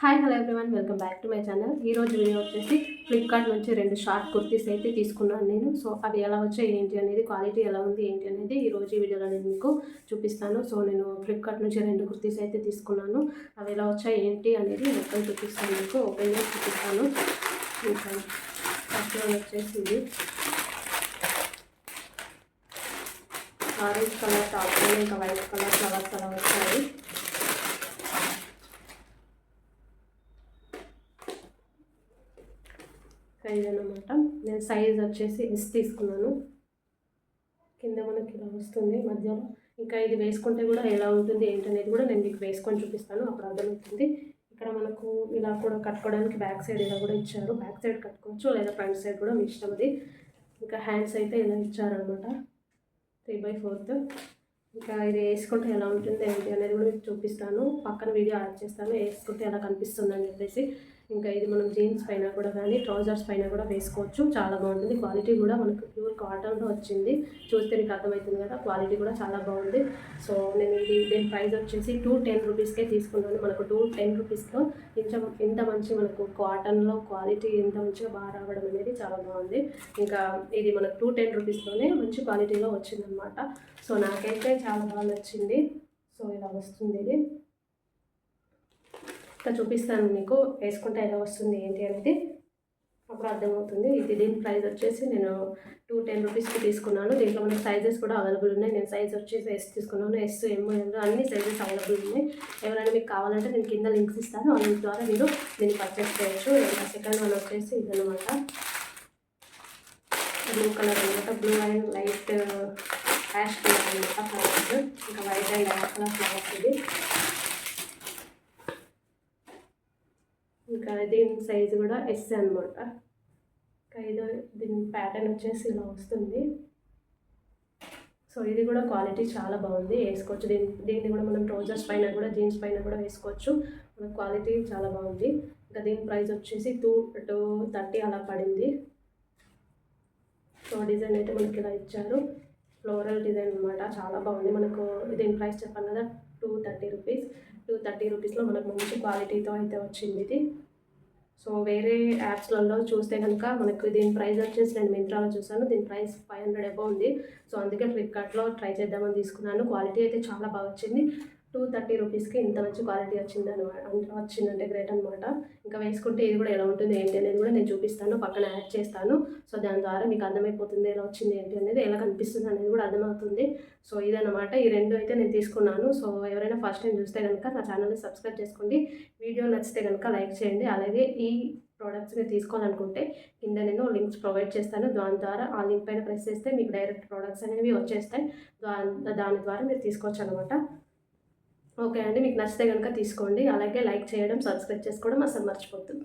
Hi hello everyone, welcome back to my channel. ఈరోజు video వచ్చేసి Flipkart నుంచి 2 short kurtis అయితే తీసుకున్నాను నేను. సో అవి ఎలా వచ్చాయి ఏంటి అనేది, క్వాలిటీ ఎలా ఉంది ఏంటి అనేది ఈరోజు ఈ వీడియోలో నేను మీకు చూపిస్తాను. సో నేను ఫ్లిప్కార్ట్ నుంచి 2 కుర్తీస్ అయితే తీసుకున్నాను. అవి ఎలా వచ్చాయి ఏంటి అనేది మొత్తం చూపిస్తాను, మీకు ఓపెన్ చేసి చూపిస్తాను. ఇంకా ఫస్ట్ వచ్చేసి ఇది ఆరెంజ్ కలర్ టాప్, ఇంకా వైట్ కలర్ ఫ్లవర్స్ అలా వచ్చాయి. సైజ్ అనమాట. నేను సైజ్ వచ్చేసి ఎస్ తీసుకున్నాను. కింద మనకి ఇలా వస్తుంది మధ్యలో. ఇంకా ఇది వేసుకుంటే కూడా ఎలా ఉంటుంది ఏంటనేది కూడా నేను మీకు వేసుకొని చూపిస్తాను, అప్పుడు అర్థమవుతుంది. ఇక్కడ మనకు ఇలా కూడా కట్టుకోవడానికి బ్యాక్ సైడ్ ఇలా కూడా ఇచ్చారు. బ్యాక్ సైడ్ కట్టుకోవచ్చు లేదా ఫ్రంట్ సైడ్ కూడా మీ ఇష్టం అది. ఇంకా హ్యాండ్స్ అయితే ఇలా ఇచ్చారనమాట 3/4. ఇంకా ఇది వేసుకుంటే ఎలా ఉంటుంది ఏంటి అనేది కూడా మీకు చూపిస్తాను, పక్కన వీడియో యాడ్ చేస్తాను వేసుకుంటే ఎలా కనిపిస్తుంది అని చెప్పేసి. ఇంకా ఇది మనం జీన్స్ పైన కూడా కానీ ట్రౌజర్స్ పైన కూడా వేసుకోవచ్చు, చాలా బాగుంటుంది. క్వాలిటీ కూడా మనకు ప్యూర్ కాటన్లో వచ్చింది, చూస్తే మీకు అర్థమవుతుంది కదా. క్వాలిటీ కూడా చాలా బాగుంది. సో నేను దీని ప్రైస్ వచ్చేసి 210 రూపీస్కే తీసుకున్నాను. మనకు 210 రూపీస్లో ఇంత మంచి మనకు కాటన్లో క్వాలిటీ ఇంత మంచిగా బాగా రావడం అనేది చాలా బాగుంది. ఇంకా ఇది మనకు 210 రూపీస్లోనే మంచి క్వాలిటీలో వచ్చిందనమాట. సో నాకైతే చాలా బాగా నచ్చింది. సో ఇలా వస్తుంది ఇది. ఇంకా చూపిస్తాను మీకు వేసుకుంటే ఎలా వస్తుంది ఏంటి అనేది, అప్పుడు అర్థమవుతుంది. దీని ప్రైస్ వచ్చేసి నేను 210 రూపీస్కి తీసుకున్నాను. దీంట్లో మనకి సైజెస్ కూడా అవైలబుల్ ఉన్నాయి. నేను సైజ్ వచ్చేసి ఎస్ తీసుకున్నాను. ఎస్, ఎమ్, ఎల్ అన్ని సైజెస్ అవైలబుల్ ఉన్నాయి. ఎవరైనా మీకు కావాలంటే నేను కింద లింక్స్ ఇస్తాను, ఆ లింక్ ద్వారా మీరు దీన్ని పర్చేస్ చేయొచ్చు. ఇంకా సెకండ్ వన్ వచ్చేసి ఇదనమాట, బ్లూ కలర్ అనమాట. Blue and light ash colour అనమాట ఫ్లవర్స్. ఇంకా white and ash colour flowers ఇది. ఇంకా దీని సైజు కూడా ఎస్ అనమాట. ఇంకా దీని ప్యాటర్న్ వచ్చేసి ఇలా వస్తుంది. సో ఇది కూడా క్వాలిటీ చాలా బాగుంది, వేసుకోవచ్చు. దీన్ని కూడా మనం ట్రౌజర్స్ పైన కూడా జీన్స్ పైన కూడా వేసుకోవచ్చు. మన క్వాలిటీ చాలా బాగుంది. ఇంకా దీని ప్రైస్ వచ్చేసి 230 అలా పడింది. సో డిజైన్ అయితే మనకి ఇలా ఇచ్చారు, ఫ్లోరల్ డిజైన్ అనమాట, చాలా బాగుంది. మనకు దీని ప్రైస్ చెప్పాను కదా 230 రూపీస్. 230 రూపీస్లో మనకు మంచి క్వాలిటీతో అయితే వచ్చింది ఇది. సో వేరే యాప్స్లలో చూస్తే కనుక మనకు దీని ప్రైస్ వచ్చేసి నేను మింత్రాలో చూసాను, దీని ప్రైస్ 500 అబౌవ్ ఉంది. సో అందుకే ఫ్లిప్కార్ట్లో ట్రై చేద్దామని తీసుకున్నాను. క్వాలిటీ అయితే చాలా బాగా వచ్చింది. 230 రూపీస్కి ఇంత మంచి క్వాలిటీ వచ్చిందంటే గ్రేట్ అనమాట. ఇంకా వేసుకుంటే ఇది కూడా ఎలా ఉంటుంది ఏంటి అనేది కూడా నేను చూపిస్తాను, పక్కన యాడ్ చేస్తాను. సో దాని ద్వారా మీకు అర్థమైపోతుంది ఎలా వచ్చింది ఏంటి అనేది, ఎలా కనిపిస్తుంది అనేది కూడా అర్థమవుతుంది. సో ఇదన్నమాట, ఈ 2 అయితే నేను తీసుకున్నాను. సో ఎవరైనా ఫస్ట్ టైం చూస్తే కనుక నా ఛానల్ని సబ్స్క్రైబ్ చేసుకోండి. వీడియో నచ్చితే కనుక లైక్ చేయండి. అలాగే ఈ ప్రోడక్ట్స్ని తీసుకోవాలనుకుంటే కింద నేను లింక్స్ ప్రొవైడ్ చేస్తాను, దాని ద్వారా ఆ లింక్ పైన ప్రెస్ చేస్తే మీకు డైరెక్ట్ ప్రోడక్ట్స్ అనేవి వచ్చేస్తాయి. దాని ద్వారా మీరు తీసుకోవచ్చు అనమాట. ఓకే అండి, మీకు నచ్చితే కనుక తీసుకోండి. అలాగే లైక్ చేయడం, సబ్స్క్రైబ్ చేసుకోవడం అసలు మర్చిపోతుంది.